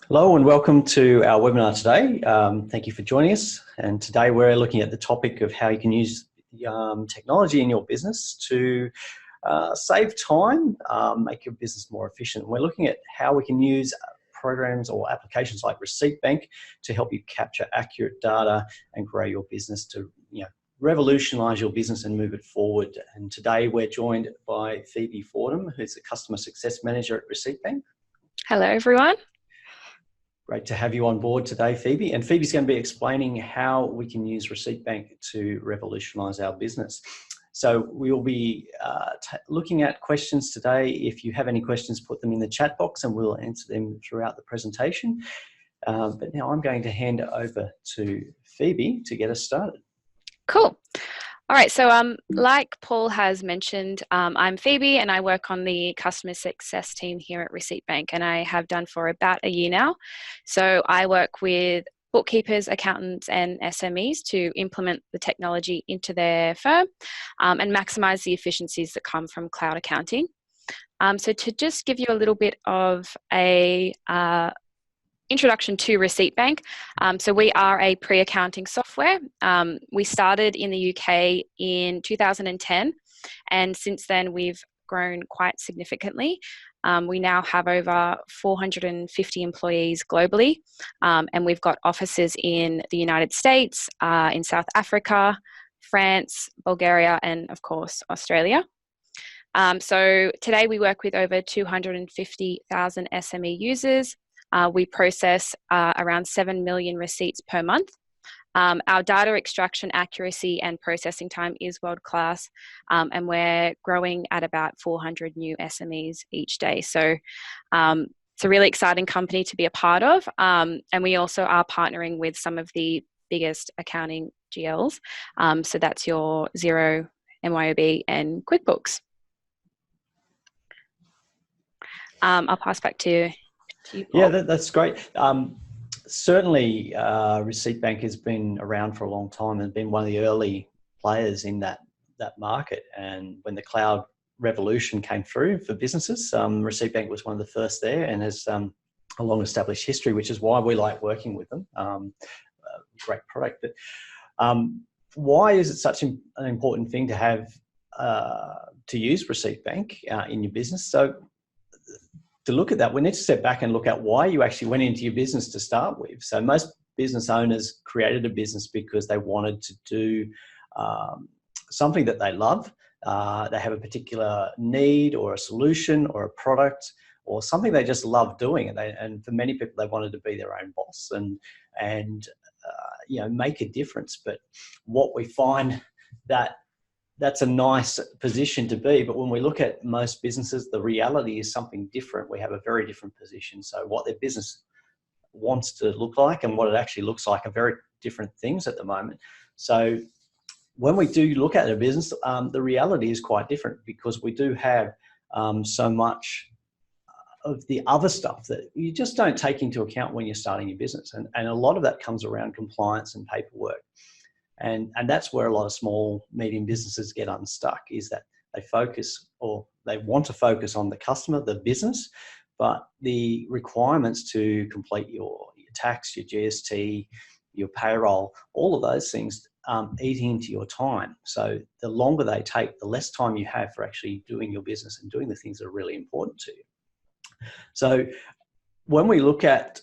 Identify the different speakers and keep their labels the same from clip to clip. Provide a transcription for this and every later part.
Speaker 1: Hello and welcome to our webinar today. Thank you for joining us. And today we're looking at the topic of how you can use technology in your business to save time, make your business more efficient. We're looking at how we can use programs or applications like Receipt Bank to help you capture accurate data and grow your business to revolutionise your business and move it forward. And today we're joined by Phoebe Fordham, who's the Customer Success Manager at Receipt Bank.
Speaker 2: Hello, everyone.
Speaker 1: Great to have you on board today, Phoebe. And Phoebe's going to be explaining how we can use Receipt Bank to revolutionise our business. So we'll be looking at questions today. If you have any questions, put them in the chat box and we'll answer them throughout the presentation. But now I'm going to hand it over to Phoebe to get us started.
Speaker 2: Cool. All right, so like Paul has mentioned, I'm Phoebe and I work on the customer success team here at Receipt Bank, and I have done for about a year now. So I work with bookkeepers, accountants and SMEs to implement the technology into their firm and maximise the efficiencies that come from cloud accounting. So to just give you a little bit of a introduction to Receipt Bank. So we are a pre-accounting software. We started in the UK in 2010, and since then we've grown quite significantly. We now have over 450 employees globally, and we've got offices in the United States, in South Africa, France, Bulgaria, and of course, Australia. So today we work with over 250,000 SME users. We process around 7 million receipts per month. Our data extraction accuracy and processing time is world-class, and we're growing at about 400 new SMEs each day. So it's a really exciting company to be a part of, and we also are partnering with some of the biggest accounting GLs. So that's your Xero, MYOB, and QuickBooks. I'll pass back to you, Paul.
Speaker 1: Yeah, that's great. Certainly, Receipt Bank has been around for a long time and been one of the early players in that market. And when the cloud revolution came through for businesses, Receipt Bank was one of the first there and has a long-established history, which is why we like working with them. Great product. But why is it such an important thing to have to use Receipt Bank in your business? So to look at that, we need to step back and look at why you actually went into your business to start with. So most business owners created a business because they wanted to do something that they love. They have a particular need or a solution or a product or something they just love doing. And for many people, they wanted to be their own boss and make a difference. But what we find that's a nice position to be, but when we look at most businesses, the reality is something different. We have a very different position. So what their business wants to look like and what it actually looks like are very different things at the moment. So when we do look at a business, the reality is quite different because we do have so much of the other stuff that you just don't take into account when you're starting your business. And a lot of that comes around compliance and paperwork. And that's where a lot of small, medium businesses get unstuck, is that they focus or they want to focus on the customer, the business, but the requirements to complete your tax, your GST, your payroll, all of those things eat into your time. So the longer they take, the less time you have for actually doing your business and doing the things that are really important to you. So when we look at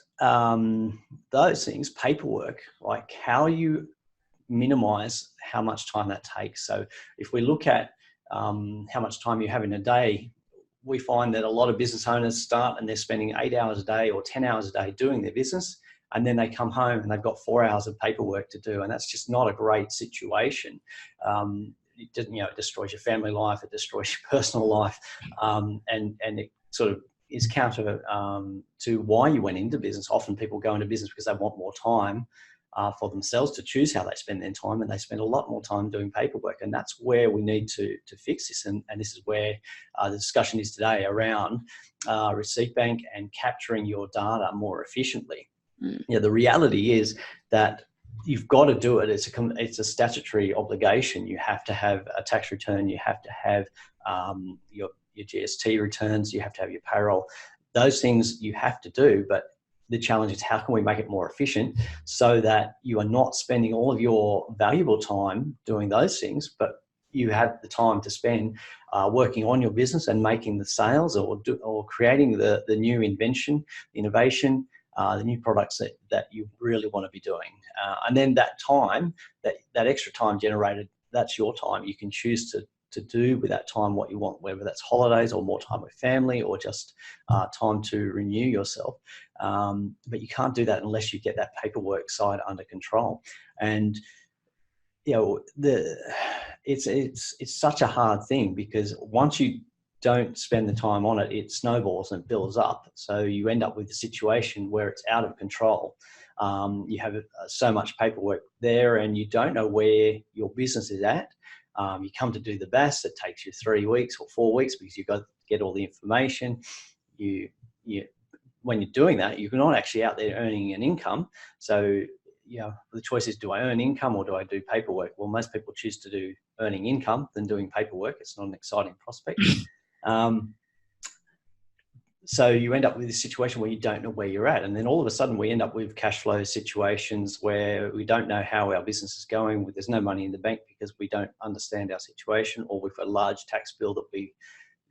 Speaker 1: those things, paperwork, like how you minimize how much time that takes. So if we look at how much time you have in a day, we find that a lot of business owners start and they're spending 8 hours a day or 10 hours a day doing their business, and then they come home and they've got 4 hours of paperwork to do, and that's just not a great situation. It destroys your family life, it destroys your personal life, and it sort of is counter to why you went into business. Often people go into business because they want more time for themselves to choose how they spend their time, and they spend a lot more time doing paperwork. And that's where we need to fix this. And this is where the discussion is today around Receipt Bank and capturing your data more efficiently. The reality is that you've got to do it. It's a statutory obligation. You have to have a tax return. You have to have your GST returns. You have to have your payroll. Those things you have to do, but the challenge is how can we make it more efficient so that you are not spending all of your valuable time doing those things, but you have the time to spend working on your business and making the sales or creating the new invention, innovation, the new products that you really want to be doing. And then that time, that extra time generated, that's your time. You can choose to do with that time what you want, whether that's holidays or more time with family or just time to renew yourself. But you can't do that unless you get that paperwork side under control. And it's such a hard thing, because once you don't spend the time on it, it snowballs and builds up. So you end up with a situation where it's out of control. You have so much paperwork there and you don't know where your business is at. You come to do the BAS, it takes you 3 weeks or 4 weeks because you've got to get all the information. When you're doing that, you're not actually out there earning an income. So, the choice is, do I earn income or do I do paperwork? Well, most people choose to do earning income than doing paperwork. It's not an exciting prospect. So you end up with a situation where you don't know where you're at. And then all of a sudden we end up with cash flow situations where we don't know how our business is going. There's no money in the bank because we don't understand our situation, or we've got a large tax bill that we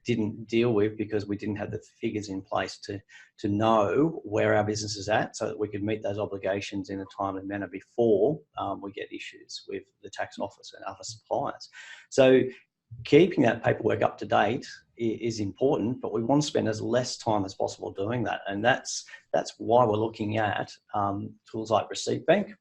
Speaker 1: didn't deal with because we didn't have the figures in place to know where our business is at, so that we could meet those obligations in a timely manner before we get issues with the tax office and other suppliers. So keeping that paperwork up to date is important, but we want to spend as less time as possible doing that. And that's why we're looking at tools like Receipt Bank,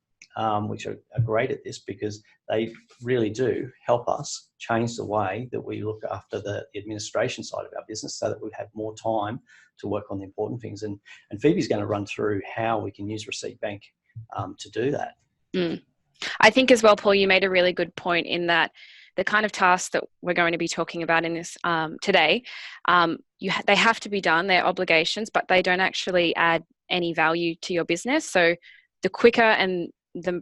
Speaker 1: which are great at this, because they really do help us change the way that we look after the administration side of our business, so that we have more time to work on the important things. And Phoebe's going to run through how we can use Receipt Bank to do that.
Speaker 2: I think as well, Paul, you made a really good point in that the kind of tasks that we're going to be talking about in this today, they have to be done, they're obligations, but they don't actually add any value to your business. So the quicker and the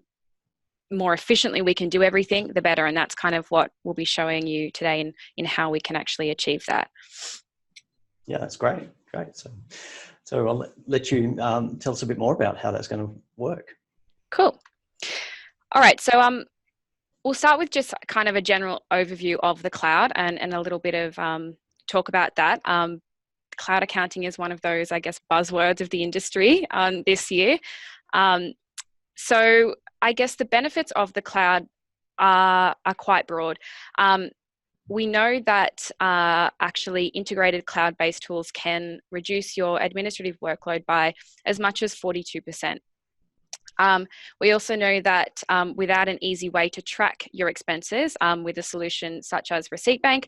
Speaker 2: more efficiently we can do everything, the better. And that's kind of what we'll be showing you today in how we can actually achieve that. Yeah,
Speaker 1: that's great. So I'll let you tell us a bit more about how that's going to work.
Speaker 2: Cool. All right. So we'll start with just kind of a general overview of the cloud and a little bit of talk about that. Cloud accounting is one of those, I guess, buzzwords of the industry this year. So I guess the benefits of the cloud are quite broad. We know that actually integrated cloud-based tools can reduce your administrative workload by as much as 42%. We also know that without an easy way to track your expenses with a solution such as Receipt Bank,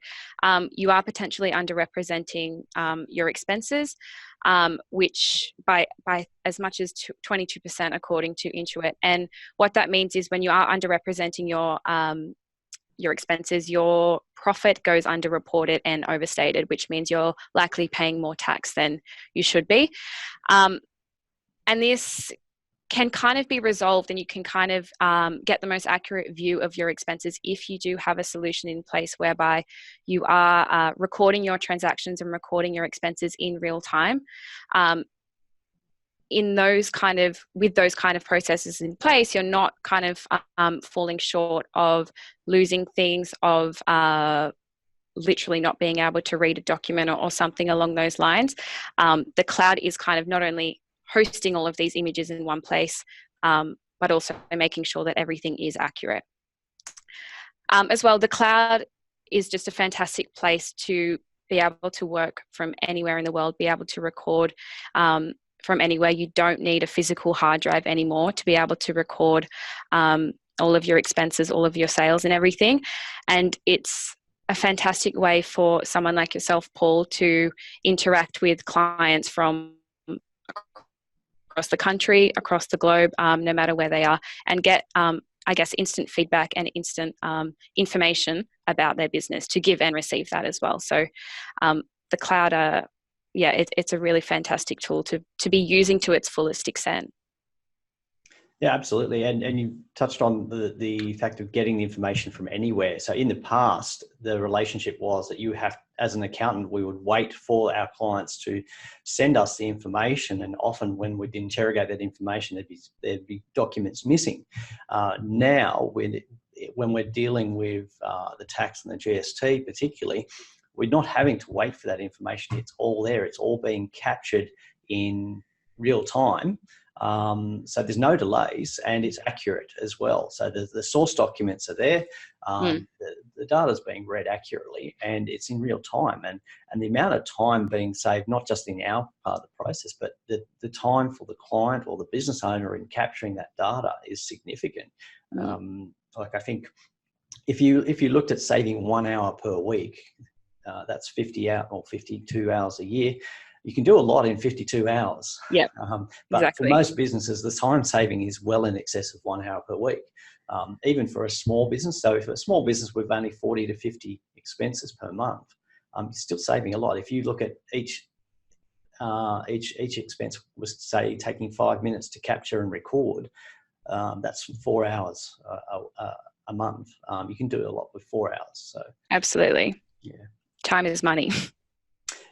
Speaker 2: you are potentially underrepresenting your expenses, which by as much as 22% according to Intuit. And what that means is when you are underrepresenting your expenses, your profit goes underreported and overstated, which means you're likely paying more tax than you should be. And this can kind of be resolved, and you can kind of get the most accurate view of your expenses if you do have a solution in place whereby you are recording your transactions and recording your expenses in real time. With those kind of processes in place, you're not kind of falling short of losing things, of literally not being able to read a document or something along those lines. The cloud is kind of not only hosting all of these images in one place, but also making sure that everything is accurate. As well, the cloud is just a fantastic place to be able to work from anywhere in the world, be able to record from anywhere. You don't need a physical hard drive anymore to be able to record all of your expenses, all of your sales and everything. And it's a fantastic way for someone like yourself, Paul, to interact with clients from across the country, across the globe, no matter where they are, and get, I guess, instant feedback and instant information about their business to give and receive that as well. So the cloud, it's a really fantastic tool to be using to its fullest extent.
Speaker 1: Yeah, absolutely. And you touched on the fact of getting the information from anywhere. So in the past, the relationship was that you have, as an accountant, we would wait for our clients to send us the information. And often when we'd interrogate that information, there'd be documents missing. Now, when we're dealing with the tax and the GST particularly, we're not having to wait for that information. It's all there. It's all being captured in real time. So there's no delays, and it's accurate as well. So the source documents are there. The data is being read accurately, and it's in real time. And the amount of time being saved, not just in our part of the process, but the time for the client or the business owner in capturing that data is significant. Like I think if you looked at saving 1 hour per week, that's 50 hours or 52 hours a year. You can do a lot in 52 hours.
Speaker 2: Yeah,
Speaker 1: but
Speaker 2: exactly.
Speaker 1: For most businesses, the time saving is well in excess of 1 hour per week, even for a small business. So if a small business with only 40 to 50 expenses per month, you're still saving a lot. If you look at each expense was, say, taking 5 minutes to capture and record, that's 4 hours a month. You can do a lot with 4 hours. So
Speaker 2: absolutely.
Speaker 1: Yeah.
Speaker 2: Time is money.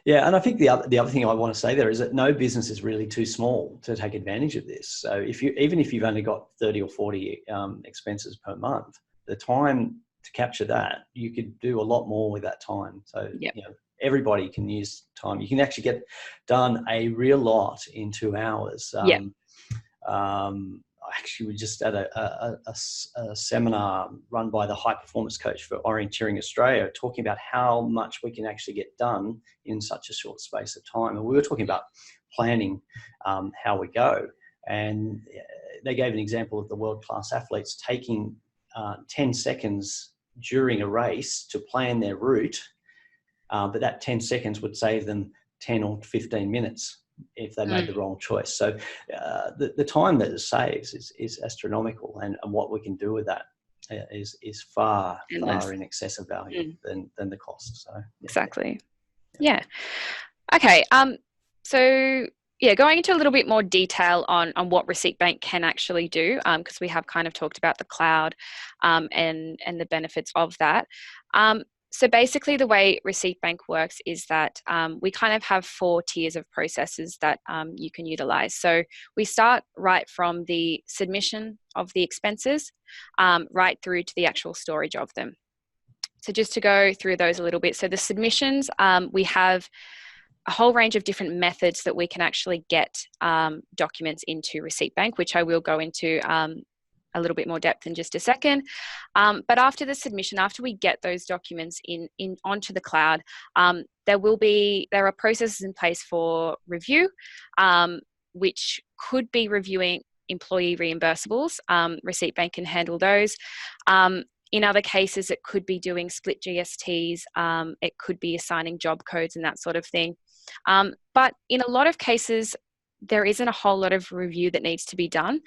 Speaker 1: Yeah, and I think the other thing I want to say there is that no business is really too small to take advantage of this. So even if you've only got 30 or 40 expenses per month, the time to capture that, you could do a lot more with that time. So everybody can use time. You can actually get done a real lot in 2 hours. Actually, we just had a seminar run by the high performance coach for Orienteering Australia, talking about how much we can actually get done in such a short space of time. And we were talking about planning how we go. And they gave an example of the world-class athletes taking 10 seconds during a race to plan their route, but that 10 seconds would save them 10 or 15 minutes if they made the wrong choice. So the time that it saves is astronomical, and what we can do with that is far in excess of value than the cost. So
Speaker 2: exactly. Yeah. Okay. So going into a little bit more detail on what Receipt Bank can actually do, because we have kind of talked about the cloud and the benefits of that. So basically the way Receipt Bank works is that we kind of have 4 tiers of processes that you can utilize. So we start right from the submission of the expenses right through to the actual storage of them. So just to go through those a little bit. So the submissions, we have a whole range of different methods that we can actually get documents into Receipt Bank, which I will go into a little bit more depth in just a second. But after the submission, after we get those documents in onto the cloud, there are processes in place for review, which could be reviewing employee reimbursables. Receipt Bank can handle those. In other cases, it could be doing split GSTs. It could be assigning job codes and that sort of thing. But in a lot of cases, there isn't a whole lot of review that needs to be done.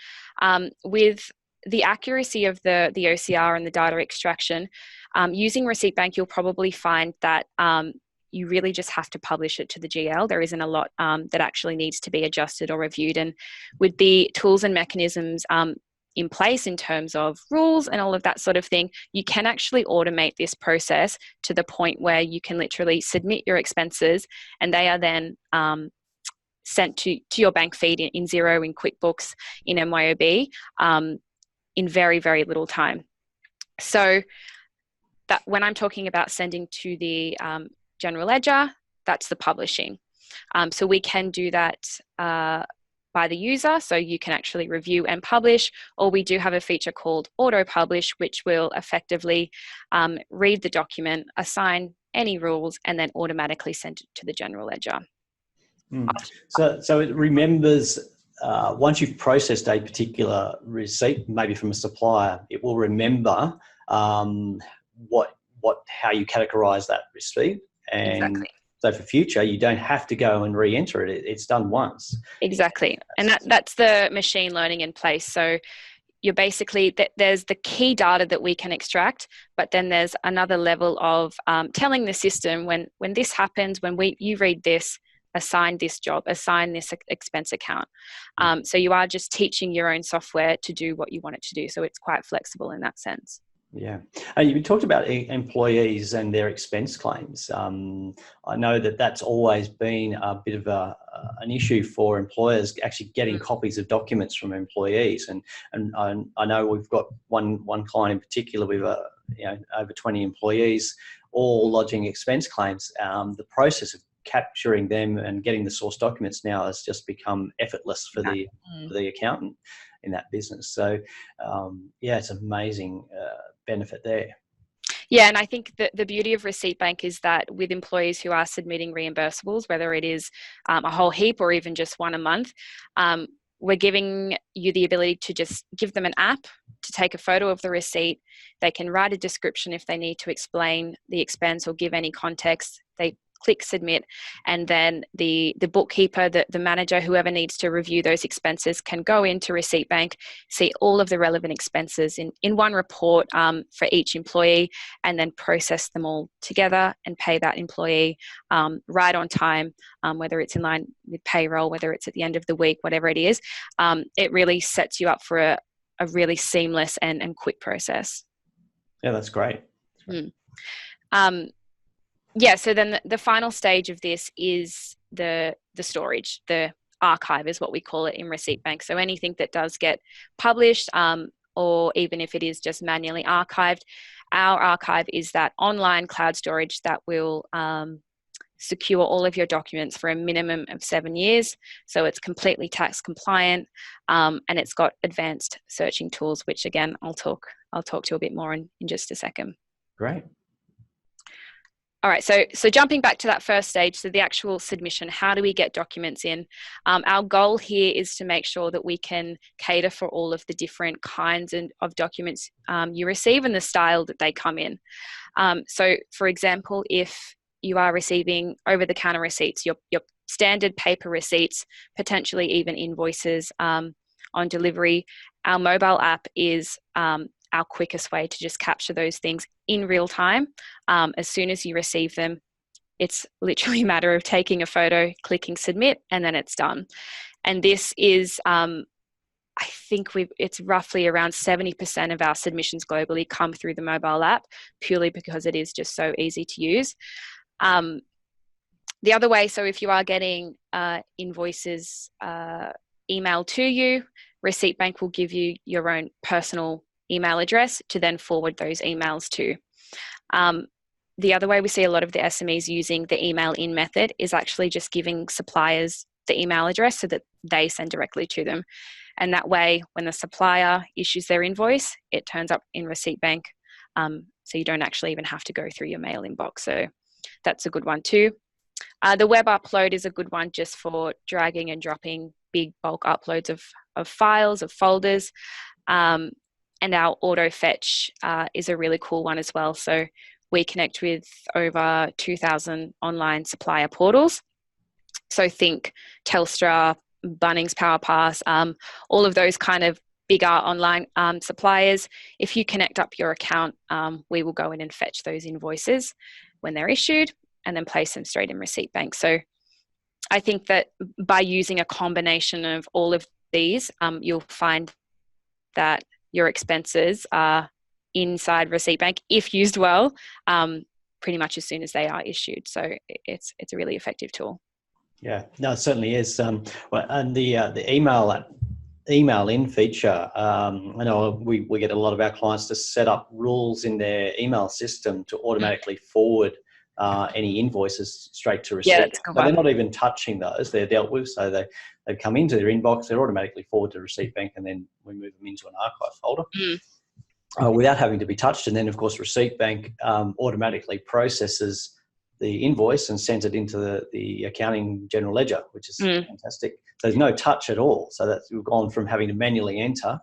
Speaker 2: With the accuracy of the OCR and the data extraction, using Receipt Bank, you'll probably find that you really just have to publish it to the GL. There isn't a lot that actually needs to be adjusted or reviewed. And with the tools and mechanisms in place in terms of rules and all of that sort of thing, you can actually automate this process to the point where you can literally submit your expenses and they are then sent to your bank feed in Xero, in QuickBooks, in MYOB in very, very little time. So that when I'm talking about sending to the general ledger, that's the publishing. So we can do that by the user, so you can actually review and publish, or we do have a feature called auto publish, which will effectively read the document, assign any rules, and then automatically send it to the general ledger.
Speaker 1: So it remembers, once you've processed a particular receipt, maybe from a supplier, it will remember how you categorize that receipt. And
Speaker 2: exactly.
Speaker 1: So for future, you don't have to go and re-enter it. It's done once.
Speaker 2: Exactly. And that's the machine learning in place. So you're basically, there's the key data that we can extract, but then there's another level of telling the system when this happens, when you read this, assign this job, assign this expense account. So you are just teaching your own software to do what you want it to do. So it's quite flexible in that sense.
Speaker 1: Yeah. And you talked about employees and their expense claims. I know that that's always been a bit of an issue for employers, actually getting copies of documents from employees. And I know we've got one client in particular with over 20 employees, all lodging expense claims. The process of capturing them and getting the source documents now has just become effortless for the accountant in that business. So it's amazing benefit there.
Speaker 2: Yeah, and I think that the beauty of Receipt Bank is that with employees who are submitting reimbursables, whether it is a whole heap or even just one a month, we're giving you the ability to just give them an app to take a photo of the receipt. They can write a description if they need to explain the expense or give any context. They click submit, and then the bookkeeper, the manager, whoever needs to review those expenses can go into Receipt Bank, see all of the relevant expenses in one report for each employee, and then process them all together and pay that employee right on time, whether it's in line with payroll, whether it's at the end of the week, whatever it is. It really sets you up for a really seamless and quick process.
Speaker 1: Yeah, that's great.
Speaker 2: So then the final stage of this is the storage, the archive is what we call it in Receipt Bank. So anything that does get published, or even if it is just manually archived, our archive is that online cloud storage that will secure all of your documents for a minimum of 7 years. So it's completely tax compliant, and it's got advanced searching tools, which again, I'll talk to you a bit more in just a second.
Speaker 1: Great.
Speaker 2: All right, so jumping back to that first stage, so the actual submission, how do we get documents in? Our goal here is to make sure that we can cater for all of the different kinds of documents you receive and the style that they come in. So for example, if you are receiving over-the-counter receipts, your standard paper receipts, potentially even invoices on delivery, our mobile app is our quickest way to just capture those things in real time. As soon as you receive them, it's literally a matter of taking a photo, clicking submit, and then it's done. And this is, I think it's roughly around 70% of our submissions globally come through the mobile app, purely because it is just so easy to use. The other way, so if you are getting invoices emailed to you, Receipt Bank will give you your own personal email address to then forward those emails to. The other way we see a lot of the SMEs using the email in method is actually just giving suppliers the email address so that they send directly to them. And that way, when the supplier issues their invoice, it turns up in Receipt Bank. So you don't actually even have to go through your mail inbox. So that's a good one too. The web upload is a good one just for dragging and dropping big bulk uploads of files, of folders. And our auto fetch is a really cool one as well. So we connect with over 2,000 online supplier portals. So think Telstra, Bunnings, PowerPass, all of those kind of bigger online suppliers. If you connect up your account, we will go in and fetch those invoices when they're issued and then place them straight in Receipt Bank. So I think that by using a combination of all of these, you'll find that your expenses are inside Receipt Bank, if used well, pretty much as soon as they are issued. So it's a really effective tool.
Speaker 1: Yeah, no, it certainly is. And the email in feature, I know we get a lot of our clients to set up rules in their email system to automatically forward any invoices straight to Receipt.
Speaker 2: Yeah, that's a good one.
Speaker 1: They're not even touching those; they're dealt with. So they come into their inbox, they're automatically forward to Receipt Bank, and then we move them into an archive folder without having to be touched. And then, of course, Receipt Bank automatically processes the invoice and sends it into the accounting general ledger, which is fantastic. So there's no touch at all. So we've gone from having to manually enter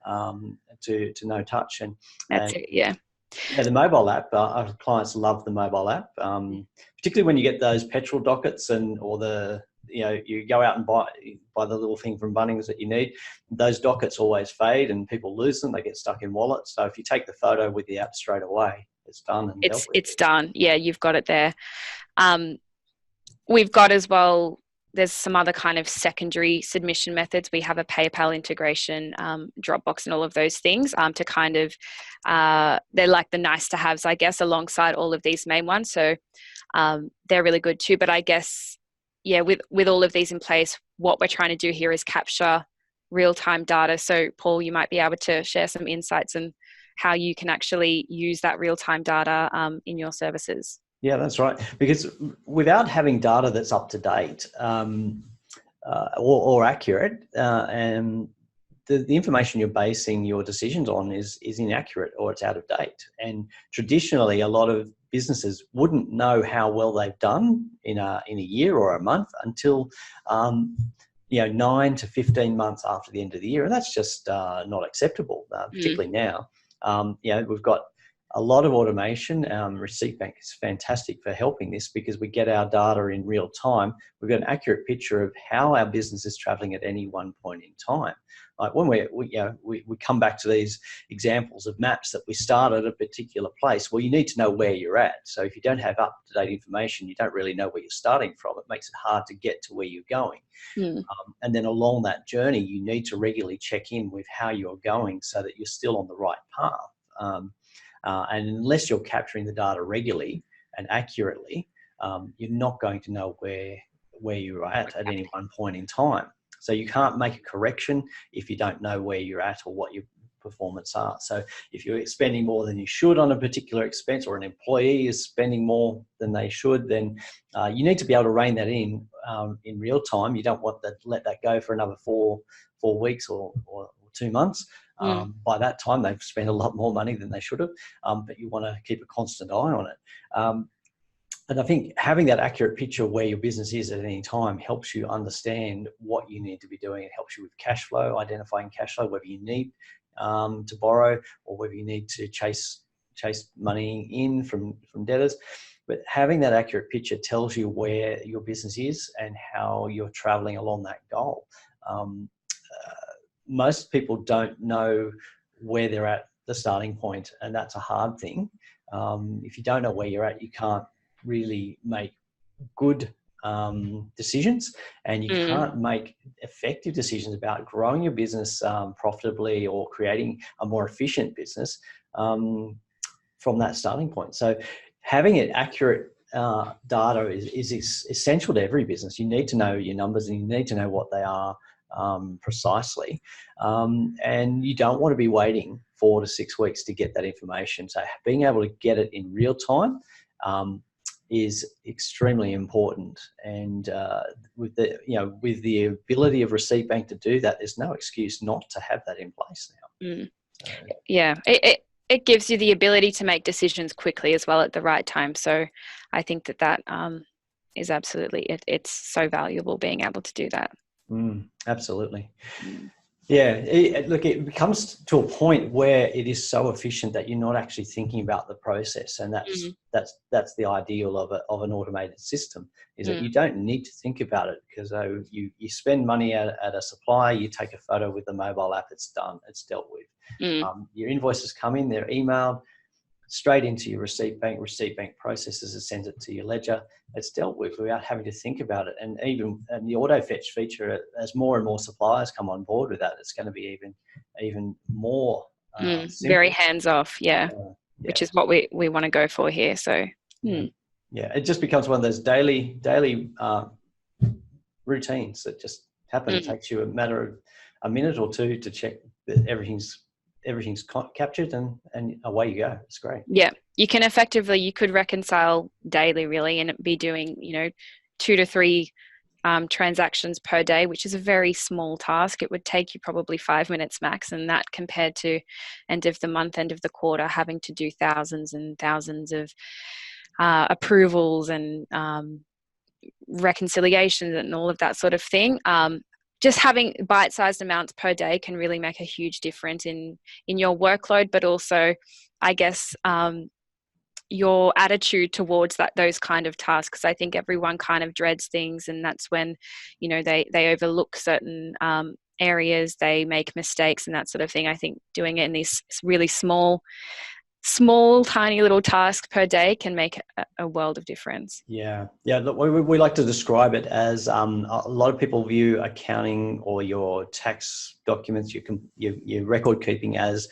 Speaker 1: to no touch. And
Speaker 2: that's it, yeah.
Speaker 1: Yeah, the mobile app, our clients love the mobile app, particularly when you get those petrol dockets you go out and buy the little thing from Bunnings that you need. Those dockets always fade and people lose them. They get stuck in wallets. So if you take the photo with the app straight away, it's done. And
Speaker 2: it's done. Yeah, you've got it there. we've got as well, there's some other kind of secondary submission methods. We have a PayPal integration, Dropbox and all of those things to kind of, they're like the nice to haves, I guess, alongside all of these main ones. So they're really good too. But I guess, yeah, with all of these in place, what we're trying to do here is capture real-time data. So Paul, you might be able to share some insights on how you can actually use that real-time data in your services.
Speaker 1: Yeah, that's right. Because without having data that's up to date or accurate, and the information you're basing your decisions on is inaccurate or it's out of date. And traditionally, a lot of businesses wouldn't know how well they've done in a year or a month until 9 to 15 months after the end of the year, and that's just not acceptable, particularly now. We've got a lot of automation. Receipt Bank is fantastic for helping this because we get our data in real time. We've got an accurate picture of how our business is traveling at any one point in time. Like when we come back to these examples of maps that we start at a particular place, well, you need to know where you're at. So if you don't have up-to-date information, you don't really know where you're starting from. It makes it hard to get to where you're going. And then along that journey, you need to regularly check in with how you're going so that you're still on the right path. And unless you're capturing the data regularly and accurately, you're not going to know where you're at any one point in time. So you can't make a correction if you don't know where you're at or what your performance are. So if you're spending more than you should on a particular expense, or an employee is spending more than they should, then you need to be able to rein that in real time. You don't want to let that go for another four weeks or 2 months. By that time, they've spent a lot more money than they should have, but you want to keep a constant eye on it. And I think having that accurate picture of where your business is at any time helps you understand what you need to be doing. It helps you with cash flow, identifying cash flow, whether you need to borrow or whether you need to chase money in from debtors. But having that accurate picture tells you where your business is and how you're traveling along that goal. Most people don't know where they're at the starting point, and that's a hard thing. If you don't know where you're at, you can't really make good decisions, and you can't make effective decisions about growing your business profitably or creating a more efficient business from that starting point. So having it accurate data is essential to every business. You need to know your numbers and you need to know what they are precisely, and you don't want to be waiting 4 to 6 weeks to get that information. So being able to get it in real time is extremely important, and with the ability of Receipt Bank to do that, there's no excuse not to have that in place now. So,
Speaker 2: yeah, it gives you the ability to make decisions quickly as well at the right time. So I think that is absolutely it's so valuable being able to do that.
Speaker 1: Absolutely. Yeah, it comes to a point where it is so efficient that you're not actually thinking about the process, and that's the ideal of an automated system, is that you don't need to think about it, because you spend money at a supplier, you take a photo with the mobile app, it's done, it's dealt with. Your invoices come in, they're emailed straight into your Receipt Bank. Receipt Bank processes and sends it to your ledger. It's dealt with without having to think about it. And the auto fetch feature, as more and more suppliers come on board with that, it's going to be even more
Speaker 2: very hands off, which is what we want to go for here. So
Speaker 1: it just becomes one of those daily routines that just happen. It takes you a minute or two to check that everything's captured, and away you go. It's great. Yeah,
Speaker 2: you could reconcile daily, really, and be doing 2 to 3 transactions per day, which is a very small task. It would take you probably 5 minutes max, and that compared to end of the month, end of the quarter, having to do thousands and thousands of approvals and reconciliations and all of that sort of thing. Just having bite-sized amounts per day can really make a huge difference in your workload, but also, I guess, your attitude towards those kind of tasks. I think everyone kind of dreads things, and that's when, they overlook certain areas, they make mistakes and that sort of thing. I think doing it in these really small small, tiny little task per day can make a world of difference.
Speaker 1: Yeah. Look, we like to describe it as a lot of people view accounting or your tax documents, your record keeping as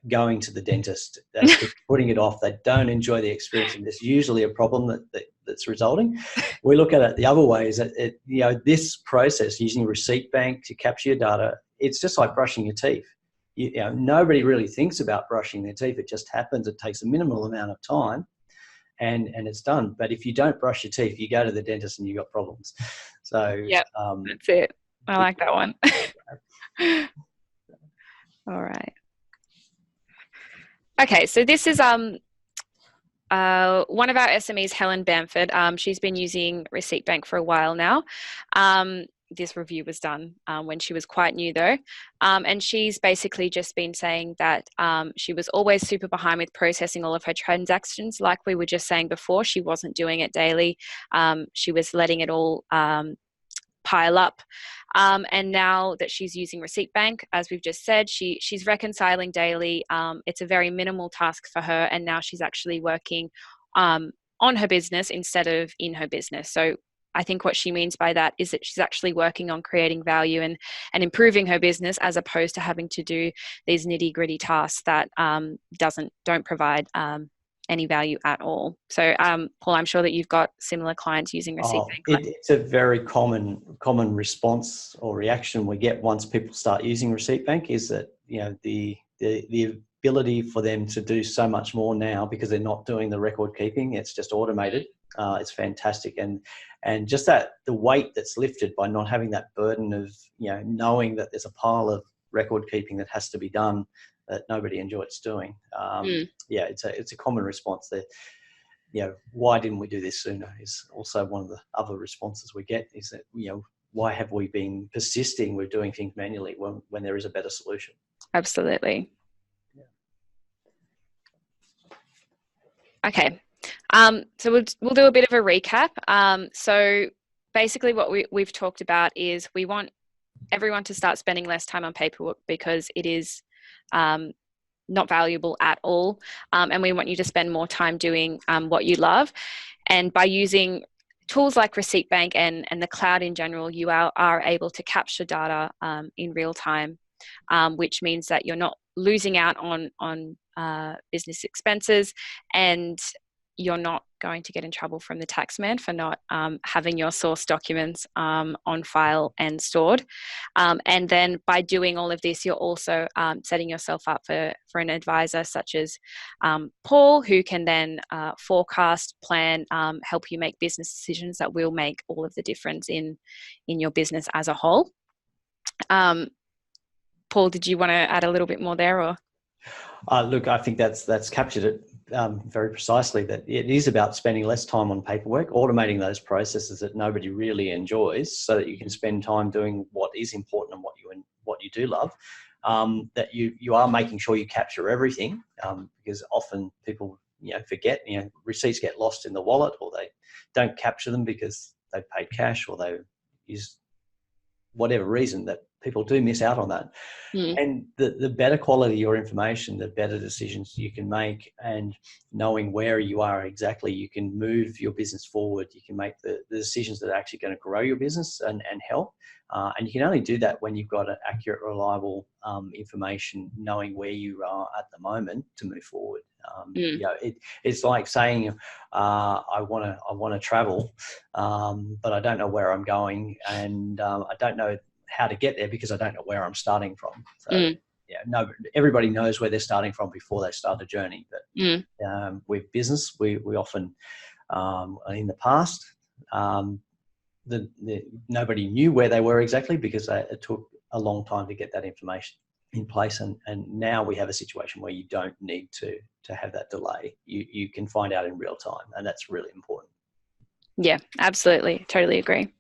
Speaker 1: going to the dentist. They keep putting it off. They don't enjoy the experience, and there's usually a problem that's resulting. We look at it the other way: is that this process using Receipt Bank to capture your data, it's just like brushing your teeth. Nobody really thinks about brushing their teeth. It just happens. It takes a minimal amount of time. And it's done. But if you don't brush your teeth, you go to the dentist and you've got problems. So
Speaker 2: yeah, that's it. I like that one. All right. Okay, so this is one of our SMEs, Helen Bamford. She's been using Receipt Bank for a while now. This review was done when she was quite new though. And she's basically just been saying that she was always super behind with processing all of her transactions. Like we were just saying before, she wasn't doing it daily. She was letting it all pile up. And now that she's using Receipt Bank, as we've just said, she's reconciling daily. It's a very minimal task for her. And now she's actually working on her business instead of in her business. So I think what she means by that is that she's actually working on creating value and improving her business, as opposed to having to do these nitty-gritty tasks that don't provide any value at all. So, Paul, I'm sure that you've got similar clients using Receipt Bank.
Speaker 1: It's a very common response or reaction we get once people start using Receipt Bank, is that the ability for them to do so much more now, because they're not doing the record keeping. It's just automated. It's fantastic, and just that the weight that's lifted by not having that burden of knowing that there's a pile of record keeping that has to be done that nobody enjoys doing. Yeah, it's a common response there. Why didn't we do this sooner is also one of the other responses we get, is that why have we been persisting with doing things manually when there is a better solution?
Speaker 2: Absolutely.
Speaker 1: Yeah.
Speaker 2: Okay. So we'll do a bit of a recap. So basically what we've talked about is we want everyone to start spending less time on paperwork, because it is not valuable at all. And we want you to spend more time doing what you love. And by using tools like Receipt Bank and the cloud in general, you are able to capture data in real time, which means that you're not losing out on business expenses, and you're not going to get in trouble from the taxman for not having your source documents on file and stored. And then by doing all of this, you're also setting yourself up for an advisor such as Paul, who can then forecast, plan, help you make business decisions that will make all of the difference in your business as a whole. Paul, did you want to add a little bit more there, or?
Speaker 1: Look, I think that's captured it very precisely, that it is about spending less time on paperwork, automating those processes that nobody really enjoys, so that you can spend time doing what is important and what you do love. That you are making sure you capture everything, because often people forget. Receipts get lost in the wallet, or they don't capture them because they've paid cash, or they use whatever reason, that people do miss out on that. And the better quality your information, the better decisions you can make, and knowing where you are exactly, you can move your business forward. You can make the decisions that are actually going to grow your business and help. And you can only do that when you've got an accurate, reliable information, knowing where you are at the moment to move forward. It's like saying, I want to travel, but I don't know where I'm going, and I don't know how to get there because I don't know where I'm starting from. So everybody knows where they're starting from before they start a journey. But with business, we often in the past, nobody knew where they were exactly, because it took a long time to get that information in place. And now we have a situation where you don't need to have that delay. You can find out in real time, and that's really important.
Speaker 2: Yeah, absolutely. Totally agree.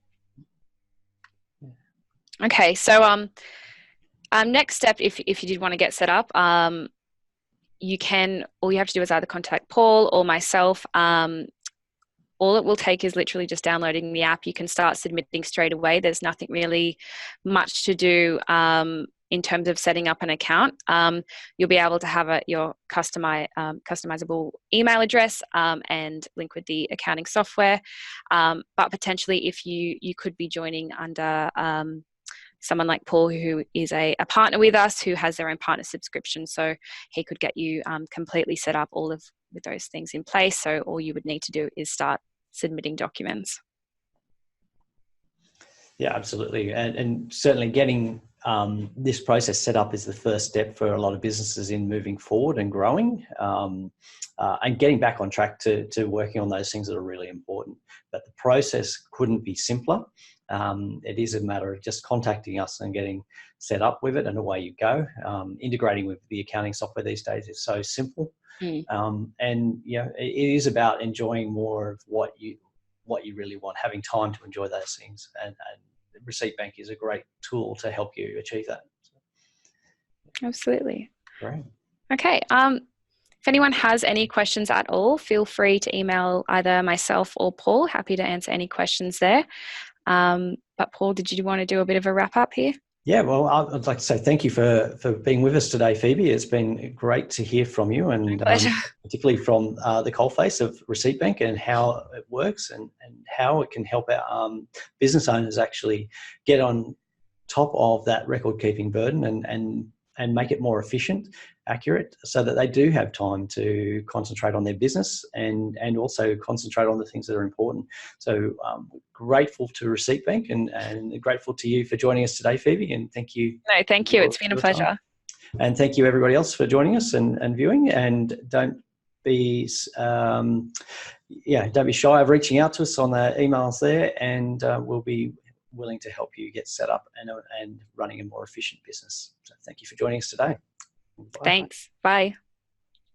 Speaker 2: Okay, so next step, if you did want to get set up, all you have to do is either contact Paul or myself. All it will take is literally just downloading the app. You can start submitting straight away. There's nothing really much to do in terms of setting up an account. You'll be able to have your customizable email address and link with the accounting software. But potentially, if you could be joining under someone like Paul, who is a partner with us, who has their own partner subscription, so he could get you completely set up with those things in place. So all you would need to do is start submitting documents.
Speaker 1: Yeah, absolutely. And certainly getting this process set up is the first step for a lot of businesses in moving forward and growing, and getting back on track to working on those things that are really important. But the process couldn't be simpler. It is a matter of just contacting us and getting set up with it, and away you go. Integrating with the accounting software these days is so simple. And it is about enjoying more of what you really want, having time to enjoy those things, and Receipt Bank is a great tool to help you achieve that.
Speaker 2: Absolutely.
Speaker 1: Great.
Speaker 2: Okay. If anyone has any questions at all, feel free to email either myself or Paul. Happy to answer any questions there. But Paul, did you want to do a bit of a wrap up here?
Speaker 1: Yeah, well, I'd like to say thank you for being with us today, Phoebe. It's been great to hear from you, and particularly from the coalface of Receipt Bank and how it works and how it can help our business owners actually get on top of that record keeping burden and make it more efficient, accurate, so that they do have time to concentrate on their business and also concentrate on the things that are important. So grateful to Receipt Bank and grateful to you for joining us today, Phoebe, and thank you.
Speaker 2: No, thank you. It's been a pleasure.
Speaker 1: Time. And thank you everybody else for joining us and viewing, and don't be shy of reaching out to us on the emails there, and we'll be willing to help you get set up and running a more efficient business. So thank you for joining us today. Bye.
Speaker 2: Thanks. Bye.